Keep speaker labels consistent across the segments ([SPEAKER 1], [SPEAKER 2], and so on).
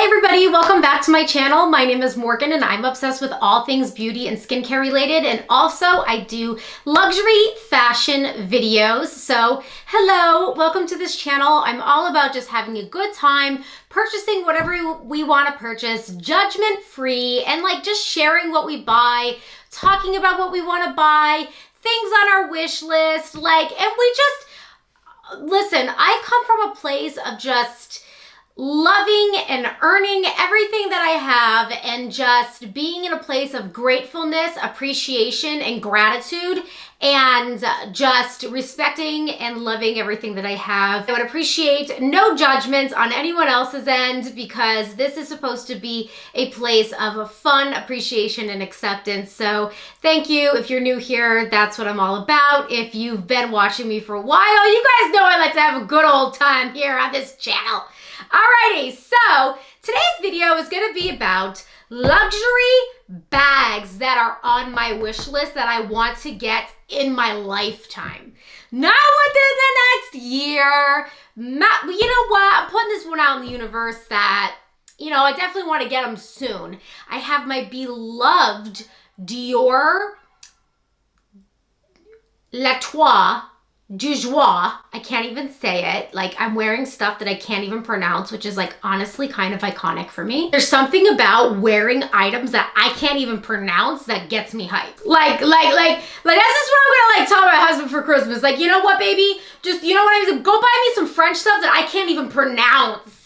[SPEAKER 1] Hi everybody, welcome back to my channel. My name is Morgan and I'm obsessed with all things beauty and skincare related, and also I do luxury fashion videos. So hello, welcome to this channel. I'm all about just having a good time, purchasing whatever we want to purchase, judgment free, and like just sharing what we buy, talking about what we want to buy, things on our wish list, and we just, listen, I come from a place of just loving and earning everything that I have and just being in a place of gratefulness, appreciation, and gratitude, and just respecting and loving everything that I have. I would appreciate no judgments on anyone else's end because this is supposed to be a place of fun, appreciation, and acceptance. So thank you. If you're new here, that's what I'm all about. If you've been watching me for a while, you guys know I like to have a good old time here on this channel. Alrighty, so today's video is going to be about luxury bags that are on my wish list that I want to get in my lifetime. Not within the next year. Not, you know what? I'm putting this one out in the universe that, I definitely want to get them soon. I have my beloved Dior La Toile du Joie. I can't even say it. Like, I'm wearing stuff that I can't even pronounce, which is like honestly kind of iconic for me. There's something about wearing items that I can't even pronounce that gets me hyped. Like this is what I'm gonna tell my husband for Christmas. Like, you know what, baby? Just, you know what I mean? Go buy me some French stuff that I can't even pronounce.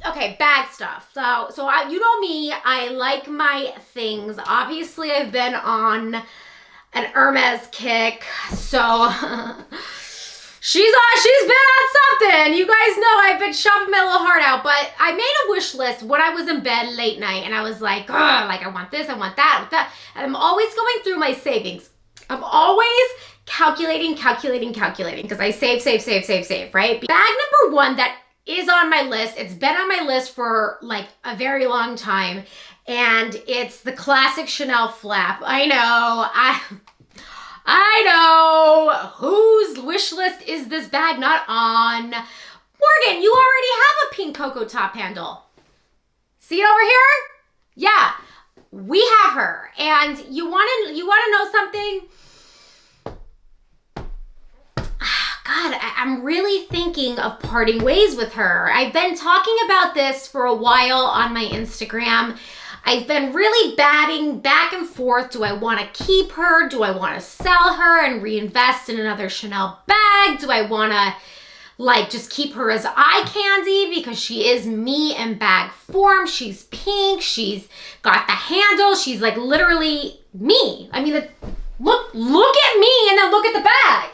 [SPEAKER 1] Okay, bag stuff. So you know me, I like my things. Obviously, I've been on an Hermes kick, so she's been on something. You guys know I've been shopping my little heart out, but I made a wish list when I was in bed late night, and I was like, I want this, I want that, and I'm always going through my savings. I'm always calculating, because I save, right? Bag number one that is on my list, it's been on my list for like a very long time, and it's the classic Chanel flap. I know. Whose wish list is this bag not on? Morgan, you already have a pink cocoa top handle. See it over here? Yeah, we have her. And you want to know something? God, I'm really thinking of parting ways with her. I've been talking about this for a while on my Instagram. I've been really batting back and forth. Do I want to keep her? Do I want to sell her and reinvest in another Chanel bag? Do I want to just keep her as eye candy because she is me in bag form? She's pink. She's got the handle. She's like literally me. I mean, look at me and then look at the bag.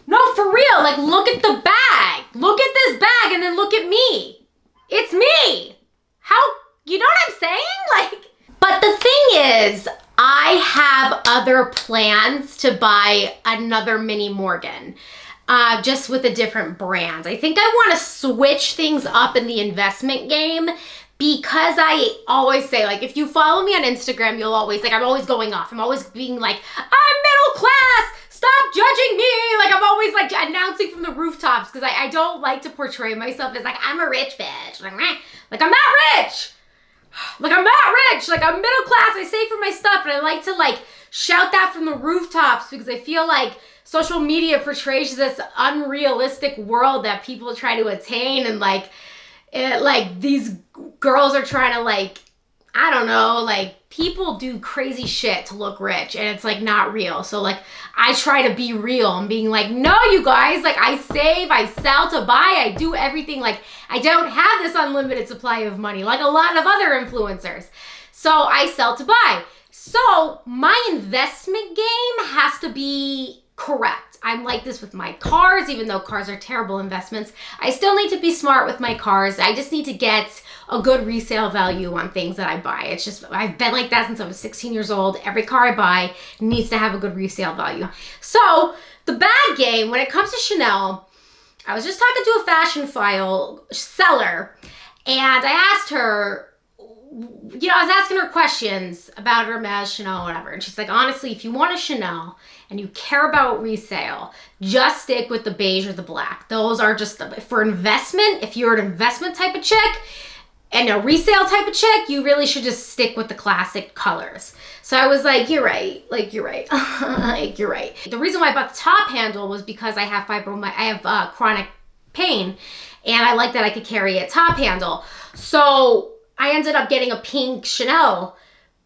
[SPEAKER 1] No, for real. Like, look at the bag. Look at this bag and then look at me. It's me. How? You know what I'm saying? But the thing is, I have other plans to buy another mini Morgan, just with a different brand. I think I want to switch things up in the investment game because I always say, if you follow me on Instagram, you'll always, I'm always going off. I'm always being like, I'm middle class. Stop judging me. I'm always announcing from the rooftops because I don't like to portray myself as I'm a rich bitch. I'm not rich. I'm not rich. I'm middle class. I save for my stuff, and I like to shout that from the rooftops because I feel like social media portrays this unrealistic world that people try to attain, and these girls are trying to I don't know, people do crazy shit to look rich, and it's not real. So I try to be real and being no, you guys, I save, I sell to buy, I do everything. I don't have this unlimited supply of money like a lot of other influencers. So I sell to buy. So my investment game has to be correct. I'm like this with my cars, even though cars are terrible investments. I still need to be smart with my cars. I just need to get a good resale value on things that I buy. It's just, I've been like that since I was 16 years old. Every car I buy needs to have a good resale value. So the bag game, when it comes to Chanel, I was just talking to a fashion file seller, and I asked her, you know, I was asking her questions about Hermes, Chanel, whatever. And she's like, honestly, if you want a Chanel and you care about resale, just stick with the beige or the black. Those are just for investment. If you're an investment type of chick and a resale type of chick, you really should just stick with the classic colors. So I was like, you're right. Like, you're right. Like, you're right. The reason why I bought the top handle was because I have chronic pain, and I like that I could carry a top handle. So I ended up getting a pink Chanel,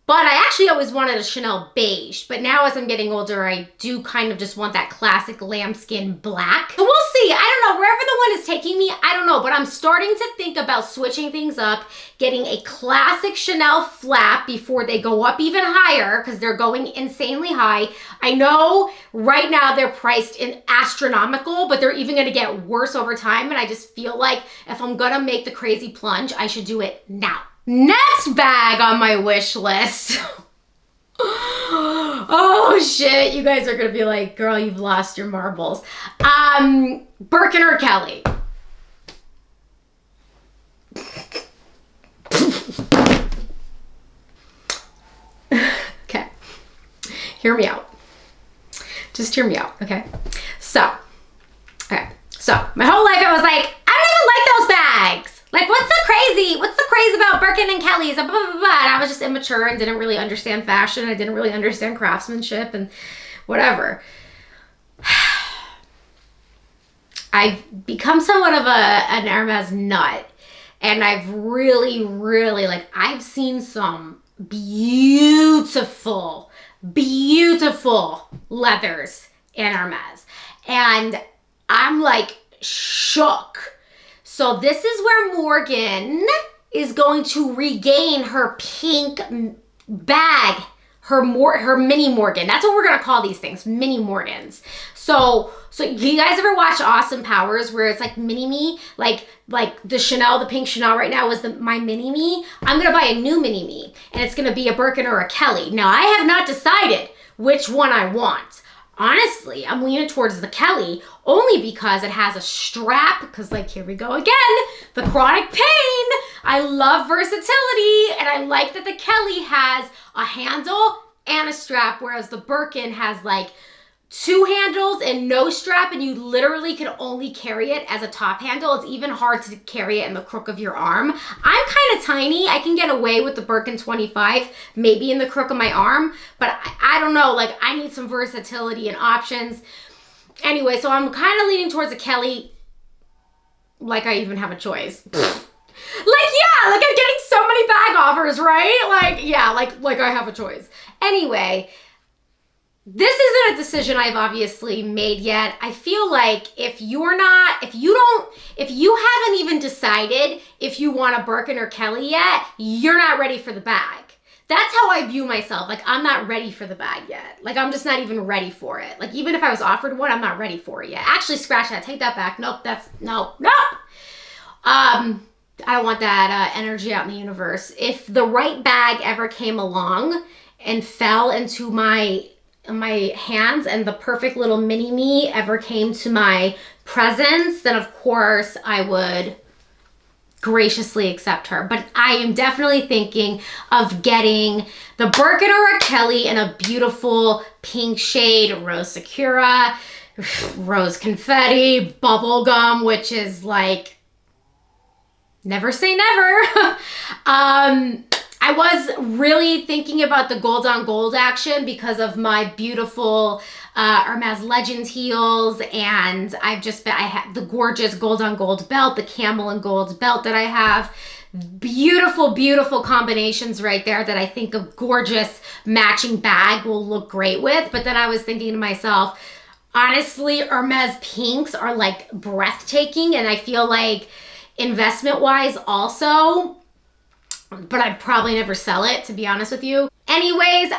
[SPEAKER 1] but I actually always wanted a Chanel beige. But now as I'm getting older, I do kind of just want that classic lambskin black. So we'll see. I don't know. Wherever the one is taking me, I don't know. But I'm starting to think about switching things up, getting a classic Chanel flap before they go up even higher, because they're going insanely high. I know right now they're priced in astronomical, but they're even going to get worse over time. And I just feel like if I'm going to make the crazy plunge, I should do it now. Next bag on my wish list. Oh shit, you guys are gonna be like, girl, you've lost your marbles. Birkin or Kelly? Okay, hear me out. Just hear me out, okay? So my whole life I was like, I don't even like those bags. Like, what's the craze about Birkin and Kelly's? Blah, blah, blah, blah. And I was just immature and didn't really understand fashion. I didn't really understand craftsmanship and whatever. I've become somewhat of an Hermes nut. And I've really, like, I've seen some beautiful leathers in Hermes. And I'm like shook. So this is where Morgan is going to regain her pink bag, her mini Morgan. That's what we're gonna call these things, mini Morgans. So you guys ever watch Austin Powers where it's like mini me, like the Chanel, the pink Chanel right now is my mini me. I'm gonna buy a new mini me, and it's gonna be a Birkin or a Kelly. Now I have not decided which one I want. Honestly, I'm leaning towards the Kelly only because it has a strap, because like, here we go again, the chronic pain. I love versatility, and I like that the Kelly has a handle and a strap, whereas the Birkin has like 2 handles and no strap, and you literally can only carry it as a top handle. It's even hard to carry it in the crook of your arm. I'm kind of tiny. I can get away with the Birkin 25, maybe in the crook of my arm, but I don't know, like I need some versatility and options. Anyway, so I'm kind of leaning towards a Kelly, like I even have a choice. Like, yeah, like I'm getting so many bag offers, right? Like, yeah, like I have a choice. Anyway, this isn't a decision I've obviously made yet. I feel like if you haven't even decided if you want a Birkin or Kelly yet, you're not ready for the bag. That's how I view myself. Like, I'm not ready for the bag yet. Like, I'm just not even ready for it. Like, even if I was offered one, I'm not ready for it yet. Actually, scratch that. Take that back. Nope, no. I don't want that energy out in the universe. If the right bag ever came along and fell into my hands and the perfect little mini me ever came to my presence, then of course I would graciously accept her. But I am definitely thinking of getting the Birkin or a Kelly in a beautiful pink shade, rose sakura, rose confetti, bubblegum, which is like, never say never. I was really thinking about the gold on gold action because of my beautiful Hermes Legend heels, and I have the gorgeous gold on gold belt, the camel and gold belt that I have. Beautiful, beautiful combinations right there that I think a gorgeous matching bag will look great with. But then I was thinking to myself, honestly, Hermes pinks are like breathtaking, and I feel like investment-wise also, but I'd probably never sell it, to be honest with you. Anyways,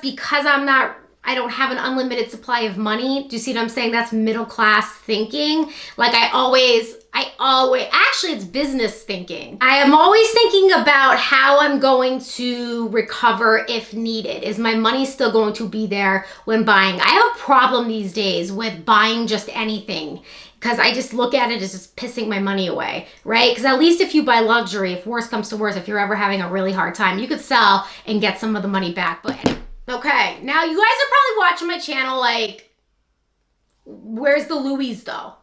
[SPEAKER 1] because I don't have an unlimited supply of money. Do you see what I'm saying? That's middle class thinking. Like actually it's business thinking. I am always thinking about how I'm going to recover if needed. Is my money still going to be there when buying? I have a problem these days with buying just anything. because I just look at it as just pissing my money away, right? Because at least if you buy luxury, if worse comes to worse, if you're ever having a really hard time, you could sell and get some of the money back. But okay, now you guys are probably watching my channel like, where's the Louis though?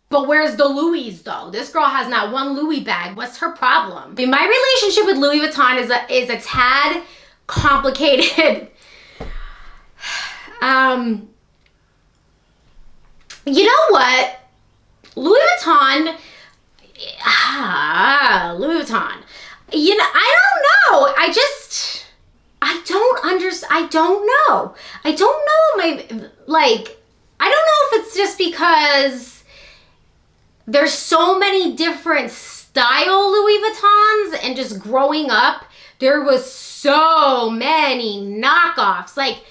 [SPEAKER 1] But where's the Louis though? This girl has not one Louis bag. What's her problem? I mean, my relationship with Louis Vuitton is a tad complicated. You know what? Louis Vuitton. Louis Vuitton. You know, I don't know. I don't know. I don't know I don't know if it's just because there's so many different style Louis Vuittons, and just growing up, there was so many knockoffs. Like,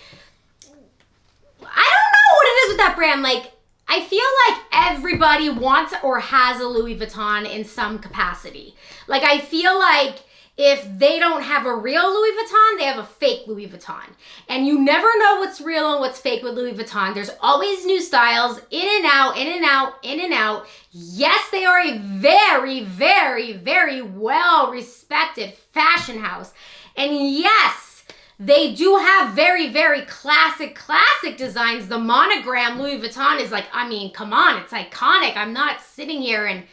[SPEAKER 1] I don't know what it is with that brand. Like, I feel like everybody wants or has a Louis Vuitton in some capacity. Like, I feel like if they don't have a real Louis Vuitton, they have a fake Louis Vuitton. And you never know what's real and what's fake with Louis Vuitton. There's always new styles, in and out, in and out, in and out. Yes, they are a very, very, very well-respected fashion house. And yes, they do have very, very classic designs. The monogram Louis Vuitton is like, I mean, come on, it's iconic. I'm not sitting here and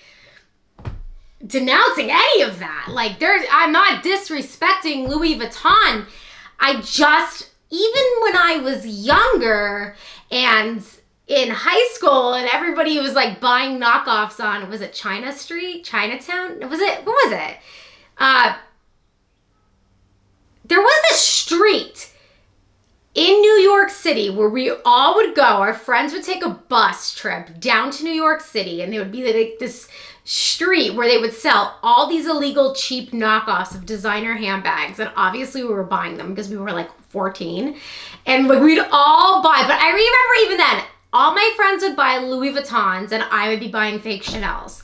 [SPEAKER 1] denouncing any of that. Like, I'm not disrespecting Louis Vuitton. Even when I was younger and in high school and everybody was like buying knockoffs on, was it Chinatown? What was it? There was this street in New York City where we all would go. Our friends would take a bus trip down to New York City, and there would be like this street where they would sell all these illegal cheap knockoffs of designer handbags. And obviously we were buying them because we were like 14, and like we'd all buy. But I remember even then, all my friends would buy Louis Vuittons and I would be buying fake Chanels.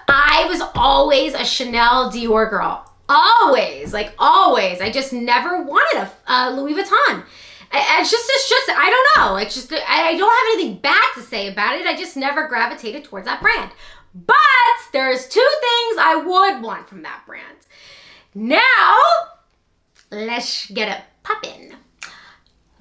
[SPEAKER 1] I was always a Chanel Dior girl. Always, like always. I just never wanted a Louis Vuitton. It's just, I don't know. It's just, I don't have anything bad to say about it. I just never gravitated towards that brand. But there's two things I would want from that brand. Now, let's get it poppin'.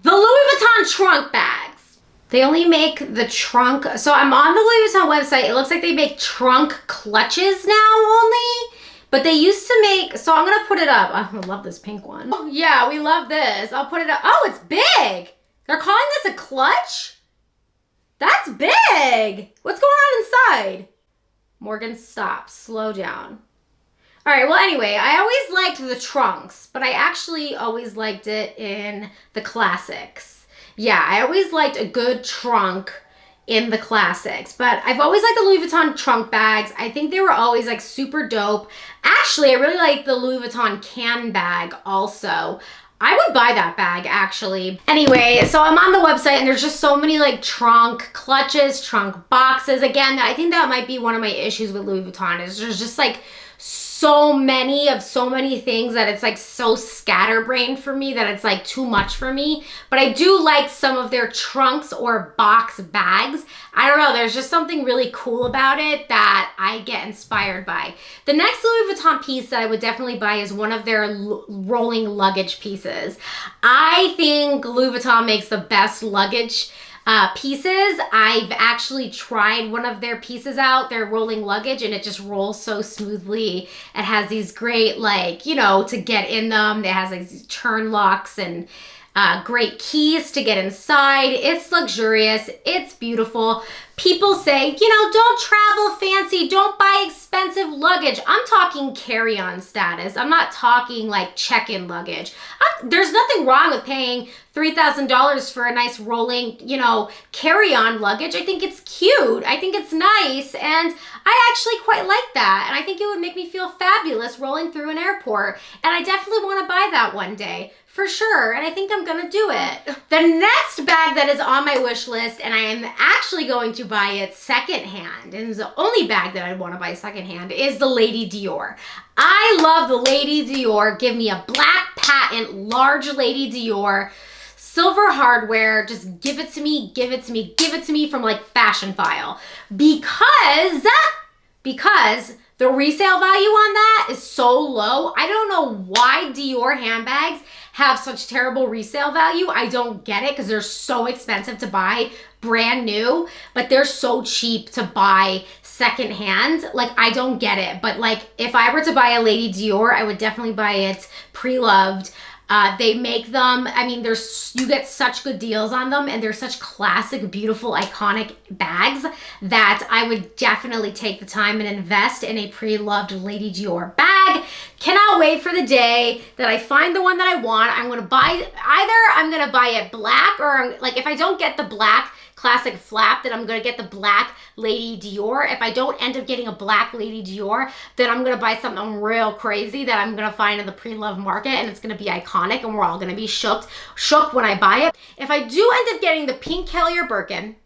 [SPEAKER 1] The Louis Vuitton trunk bags. They only make the trunk. So I'm on the Louis Vuitton website. It looks like they make trunk clutches now only. But they used to make, so I'm gonna put it up. Oh, I love this pink one. Oh, yeah, we love this. I'll put it up. Oh, it's big. They're calling this a clutch? That's big. What's going on inside? Morgan, stop, slow down. All right, well, anyway, I always liked the trunks, but I actually always liked it in the classics. Yeah, I always liked a good trunk in the classics, but I've always liked the Louis Vuitton trunk bags. I think they were always like super dope. Actually, I really like the Louis Vuitton can bag also. I would buy that bag actually. Anyway, so I'm on the website and there's just so many like trunk clutches, trunk boxes. Again, I think that might be one of my issues with Louis Vuitton is there's just like so many things that it's like so scatterbrained for me that it's like too much for me. But I do like some of their trunks or box bags. I don't know, there's just something really cool about it that I get inspired by. The next Louis Vuitton piece that I would definitely buy is one of their rolling luggage pieces. I think Louis Vuitton makes the best luggage pieces. I've actually tried one of their pieces out, their rolling luggage, and it just rolls so smoothly. It has these great, like, you know, to get in them. It has like these turn locks and great keys to get inside. It's luxurious. It's beautiful. People say, you know, don't travel fancy. Don't buy expensive luggage. I'm talking carry-on status. I'm not talking like check-in luggage. There's nothing wrong with paying $3,000 for a nice rolling, you know, carry-on luggage. I think it's cute. I think it's nice. And I actually quite like that. And I think it would make me feel fabulous rolling through an airport. And I definitely want to buy that one day. For sure, and I think I'm gonna do it. The next bag that is on my wish list, and I am actually going to buy it secondhand, and it's the only bag that I want to buy secondhand, is the Lady Dior. I love the Lady Dior. Give me a black patent, large Lady Dior. silver hardware. Just give it to me, give it to me, give it to me from like Fashion File. Because the resale value on that is so low. I don't know why Dior handbags have such terrible resale value. I don't get it because they're so expensive to buy brand new, but they're so cheap to buy secondhand. Like, I don't get it. But like, if I were to buy a Lady Dior, I would definitely buy it pre-loved. They make them, I mean, you get such good deals on them, and they're such classic, beautiful, iconic bags that I would definitely take the time and invest in a pre-loved Lady Dior bag. Cannot wait for the day that I find the one that I want. I'm gonna buy, I'm gonna buy it black, or like if I don't get the black classic flap, then I'm gonna get the black Lady Dior. If I don't end up getting a black Lady Dior, then I'm gonna buy something real crazy that I'm gonna find in the pre-loved market, and it's gonna be iconic, and we're all gonna be shook when I buy it. If I do end up getting the pink Kelly Birkin,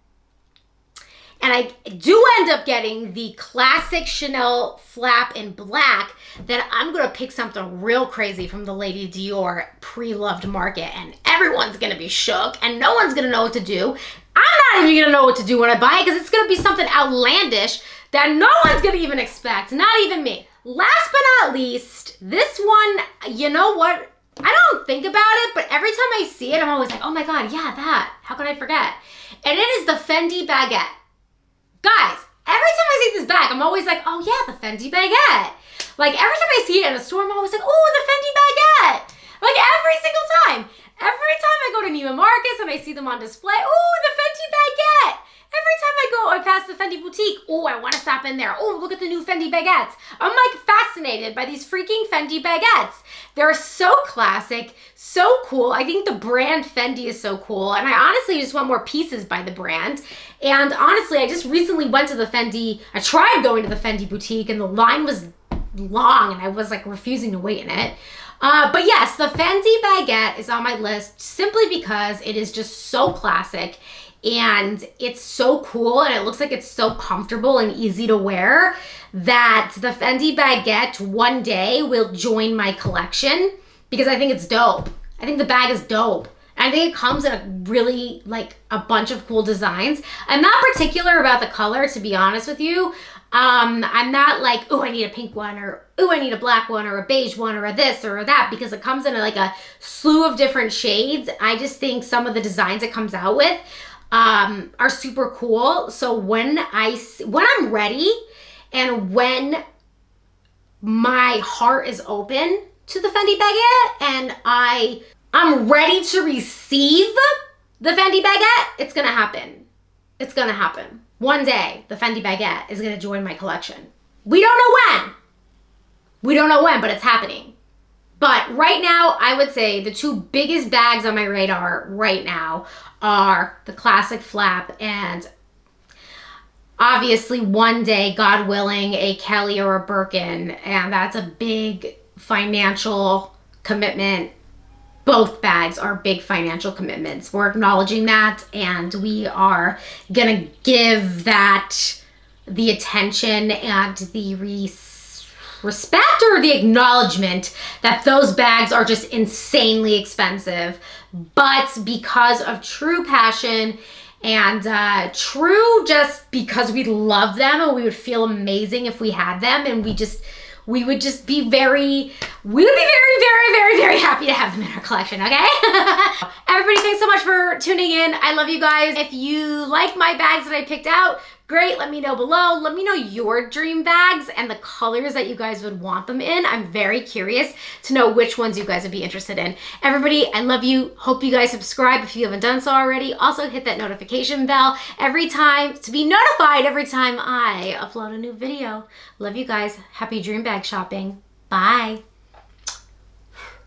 [SPEAKER 1] and I do end up getting the classic Chanel flap in black, then I'm gonna pick something real crazy from the Lady Dior pre-loved market, and everyone's gonna be shook, and no one's gonna know what to do. I'm not even gonna know what to do when I buy it, because it's gonna be something outlandish that no one's gonna even expect, not even me. Last but not least, this one, you know what? I don't think about it, but every time I see it, I'm always like, oh my God, yeah, that. How could I forget? And it is the Fendi baguette. Guys, every time I see this bag, I'm always like, oh yeah, the Fendi baguette. Like, every time I see it in a store, I'm always like, oh, the Fendi baguette. Like, every single time. Every time I go to Neiman Marcus and I see them on display, oh, the Fendi baguette. Every time I pass the Fendi boutique, oh, I want to stop in there. Oh, look at the new Fendi baguettes. I'm like fascinated by these freaking Fendi baguettes. They're so classic, so cool. I think the brand Fendi is so cool. And I honestly just want more pieces by the brand. And honestly, I just recently went to the Fendi, I tried going to the Fendi boutique, and the line was long and I was like refusing to wait in it. But yes, the Fendi baguette is on my list simply because it is just so classic, and it's so cool, and it looks like it's so comfortable and easy to wear that the Fendi baguette one day will join my collection, because I think it's dope. I think the bag is dope. I think it comes in a really, like, a bunch of cool designs. I'm not particular about the color, to be honest with you. I'm not like, oh, I need a pink one, or oh, I need a black one, or a beige one, or a this or that, because it comes in like a slew of different shades. I just think some of the designs it comes out with are super cool. So when I'm ready, and when my heart is open to the Fendi baguette, and I'm ready to receive the Fendi baguette, it's gonna happen. It's gonna happen. One day, the Fendi baguette is gonna join my collection. We don't know when. We don't know when, but it's happening. But right now, I would say the two biggest bags on my radar right now are the classic flap, and obviously one day, God willing, a Kelly or a Birkin, and that's a big financial commitment. Both bags are big financial commitments. We're acknowledging that, and we are gonna give that the attention and the respect, or the acknowledgement that those bags are just insanely expensive. But because of true passion and just because we love them, and we would feel amazing if we had them, and we would just be very happy to have them in our collection, okay? Everybody, thanks so much for tuning in. I love you guys. If you like my bags that I picked out, great, let me know below. Let me know your dream bags and the colors that you guys would want them in. I'm very curious to know which ones you guys would be interested in. Everybody, I love you. Hope you guys subscribe if you haven't done so already. Also hit that notification bell to be notified every time I upload a new video. Love you guys. Happy dream bag shopping. Bye.